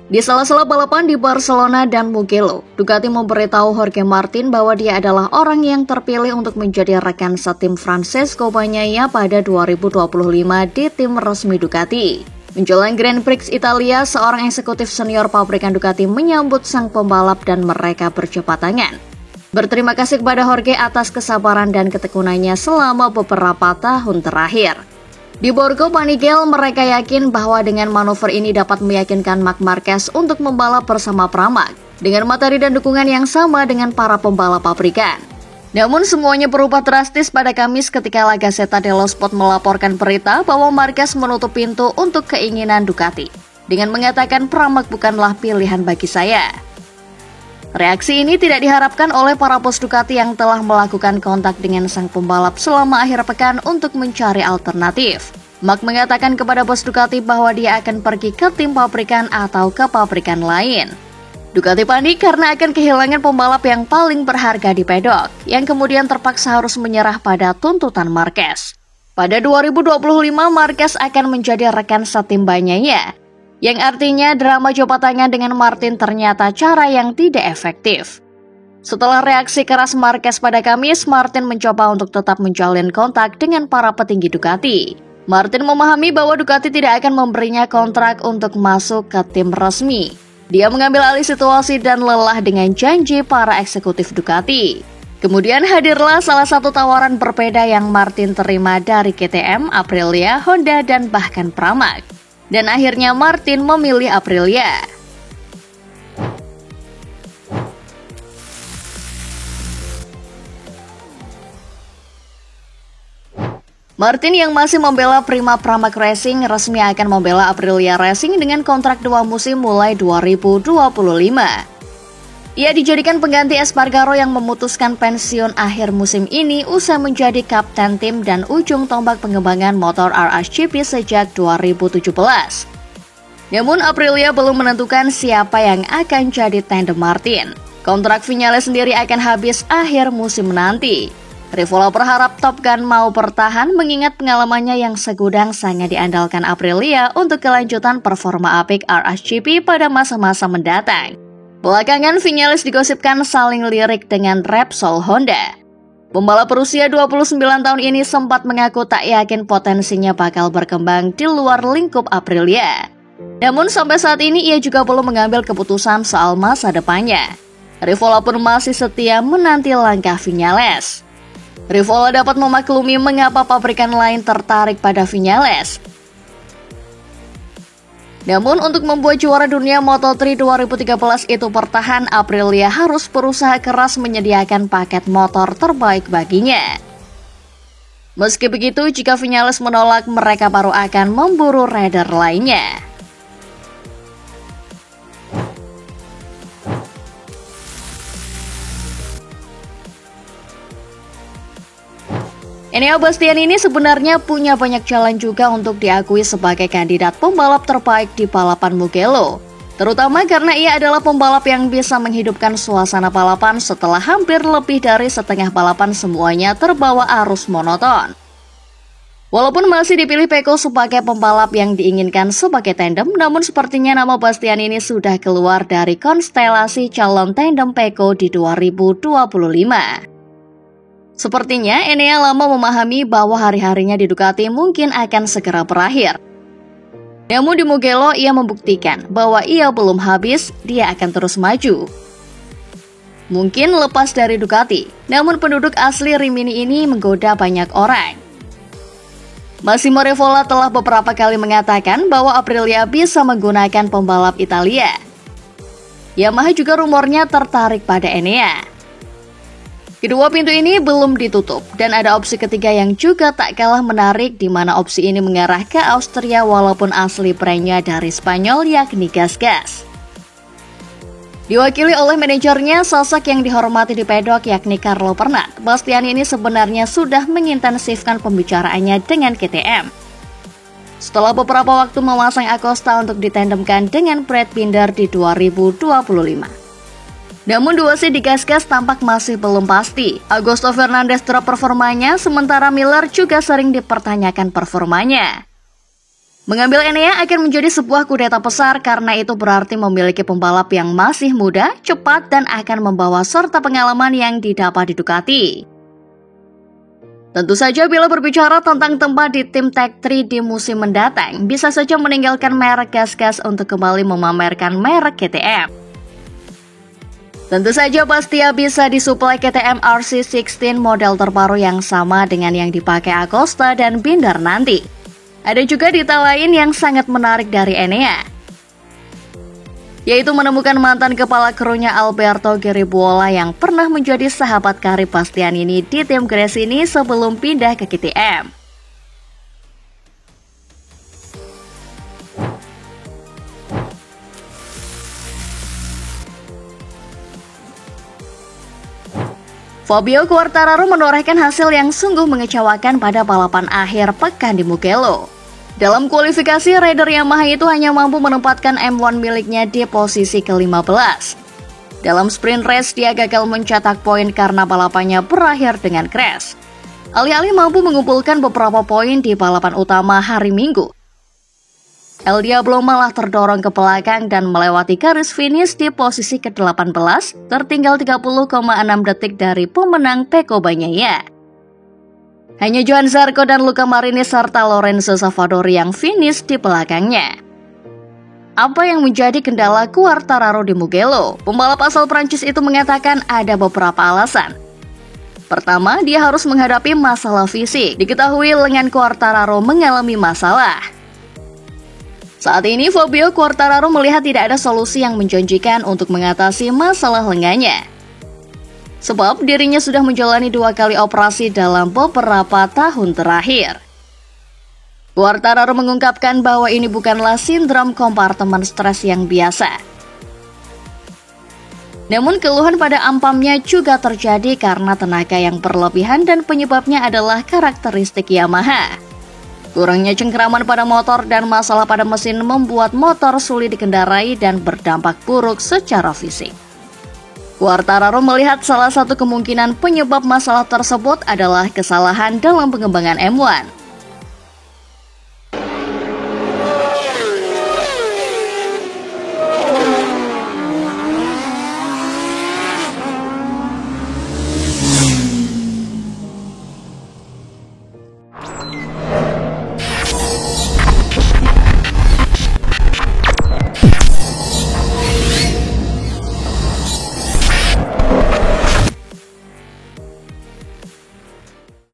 Di sela-sela balapan di Barcelona dan Mugello, Ducati memberitahu Jorge Martin bahwa dia adalah orang yang terpilih untuk menjadi rekan setim Francesco Bagnaia pada 2025 di tim resmi Ducati. Menjelang Grand Prix Italia, seorang eksekutif senior pabrikan Ducati menyambut sang pembalap dan mereka berjabat tangan. Berterima kasih kepada Jorge atas kesabaran dan ketekunannya selama beberapa tahun terakhir. Di Borgo Panigale, mereka yakin bahwa dengan manuver ini dapat meyakinkan Marc Marquez untuk membalap bersama Pramac dengan materi dan dukungan yang sama dengan para pembalap pabrikan. Namun semuanya berubah drastis pada Kamis ketika La Gazzetta dello Sport melaporkan berita bahwa Marquez menutup pintu untuk keinginan Ducati dengan mengatakan Pramac bukanlah pilihan bagi saya. Reaksi ini tidak diharapkan oleh para bos Ducati yang telah melakukan kontak dengan sang pembalap selama akhir pekan untuk mencari alternatif. Marc mengatakan kepada bos Ducati bahwa dia akan pergi ke tim pabrikan atau ke pabrikan lain. Ducati panik karena akan kehilangan pembalap yang paling berharga di pedok, yang kemudian terpaksa harus menyerah pada tuntutan Marquez. Pada 2025, Marquez akan menjadi rekan setim Bagnaia, yang artinya drama jabat tangan dengan Martin ternyata cara yang tidak efektif. Setelah reaksi keras Marquez pada Kamis, Martin mencoba untuk tetap menjalin kontak dengan para petinggi Ducati. Martin memahami bahwa Ducati tidak akan memberinya kontrak untuk masuk ke tim resmi. Dia mengambil alih situasi dan lelah dengan janji para eksekutif Ducati. Kemudian hadirlah salah satu tawaran berbeda yang Martin terima dari KTM, Aprilia, Honda, dan bahkan Pramac. Dan akhirnya Martin memilih Aprilia. Martin yang masih membela Prima Pramac Racing resmi akan membela Aprilia Racing dengan kontrak 2 musim mulai 2025. Ia dijadikan pengganti Espargaro yang memutuskan pensiun akhir musim ini usai menjadi kapten tim dan ujung tombak pengembangan motor RSGP sejak 2017. Namun Aprilia belum menentukan siapa yang akan jadi tandem Martin. Kontrak Viñales sendiri akan habis akhir musim nanti. Rivola berharap Top Gun mau bertahan mengingat pengalamannya yang segudang sangat diandalkan Aprilia untuk kelanjutan performa apik RSGP pada masa-masa mendatang. Belakangan Viñales digosipkan saling lirik dengan Repsol Honda. Pembalap berusia 29 tahun ini sempat mengaku tak yakin potensinya bakal berkembang di luar lingkup Aprilia. Namun sampai saat ini ia juga belum mengambil keputusan soal masa depannya. Rivola pun masih setia menanti langkah Viñales. Rivola dapat memaklumi mengapa pabrikan lain tertarik pada Viñales. Namun untuk membuat juara dunia Moto3 2013 itu bertahan, Aprilia harus berusaha keras menyediakan paket motor terbaik baginya. Meski begitu, jika Viñales menolak, mereka baru akan memburu rider lainnya. Enea Bastianini sebenarnya punya banyak jalan juga untuk diakui sebagai kandidat pembalap terbaik di balapan Mugello. Terutama karena ia adalah pembalap yang bisa menghidupkan suasana balapan setelah hampir lebih dari setengah balapan semuanya terbawa arus monoton. Walaupun masih dipilih Pecco sebagai pembalap yang diinginkan sebagai tandem, namun sepertinya nama Bastianini sudah keluar dari konstelasi calon tandem Pecco di 2025. Sepertinya Enea lama memahami bahwa hari-harinya di Ducati mungkin akan segera berakhir. Namun di Mugello ia membuktikan bahwa ia belum habis, dia akan terus maju. Mungkin lepas dari Ducati, namun penduduk asli Rimini ini menggoda banyak orang. Massimo Rivola telah beberapa kali mengatakan bahwa Aprilia bisa menggunakan pembalap Italia. Yamaha juga rumornya tertarik pada Enea. Kedua pintu ini belum ditutup dan ada opsi ketiga yang juga tak kalah menarik, di mana opsi ini mengarah ke Austria walaupun asli brandnya dari Spanyol, yakni GasGas. Diwakili oleh manajernya, sosok yang dihormati di pedok yakni Carlo Pernat, Bastianini sebenarnya sudah mengintensifkan pembicaraannya dengan KTM. Setelah beberapa waktu memasang Acosta untuk ditandemkan dengan Brad Binder di 2025. Namun dua si di GasGas tampak masih belum pasti. Augusto Fernandez drop performanya, sementara Miller juga sering dipertanyakan performanya. Mengambil Enea akan menjadi sebuah kudeta besar karena itu berarti memiliki pembalap yang masih muda, cepat, dan akan membawa serta pengalaman yang didapat di Ducati. Tentu saja bila berbicara tentang tempat di tim Tech 3 di musim mendatang, bisa saja meninggalkan merek gas-gas untuk kembali memamerkan merek KTM. Tentu saja Bastia bisa disuplai KTM RC16 model terbaru yang sama dengan yang dipakai Acosta dan Binder nanti. Ada juga detail lain yang sangat menarik dari Enea, yaitu menemukan mantan kepala krunya Alberto Geribuola yang pernah menjadi sahabat karib Bastianini di tim Gresini sebelum pindah ke KTM. Fabio Quartararo menorehkan hasil yang sungguh mengecewakan pada balapan akhir pekan di Mugello. Dalam kualifikasi, rider Yamaha itu hanya mampu menempatkan M1 miliknya di posisi ke-15. Dalam sprint race, dia gagal mencetak poin karena balapannya berakhir dengan crash. Alih-alih mampu mengumpulkan beberapa poin di balapan utama hari Minggu, El Diablo malah terdorong ke belakang dan melewati garis finish di posisi ke-18, tertinggal 30,6 detik dari pemenang Pecco Bagnaia. Hanya Johan Zarco dan Luca Marini serta Lorenzo Savadori yang finish di belakangnya. Apa yang menjadi kendala Quartararo di Mugello? Pembalap asal Prancis itu mengatakan ada beberapa alasan. Pertama, dia harus menghadapi masalah fisik. Diketahui lengan Quartararo mengalami masalah. Saat ini Fabio Quartararo melihat tidak ada solusi yang menjanjikan untuk mengatasi masalah lengannya. Sebab dirinya sudah menjalani 2 kali operasi dalam beberapa tahun terakhir. Quartararo mengungkapkan bahwa ini bukanlah sindrom kompartemen stres yang biasa. Namun keluhan pada ampamnya juga terjadi karena tenaga yang berlebihan dan penyebabnya adalah karakteristik Yamaha. Kurangnya cengkeraman pada motor dan masalah pada mesin membuat motor sulit dikendarai dan berdampak buruk secara fisik. Quartararo melihat salah satu kemungkinan penyebab masalah tersebut adalah kesalahan dalam pengembangan M1.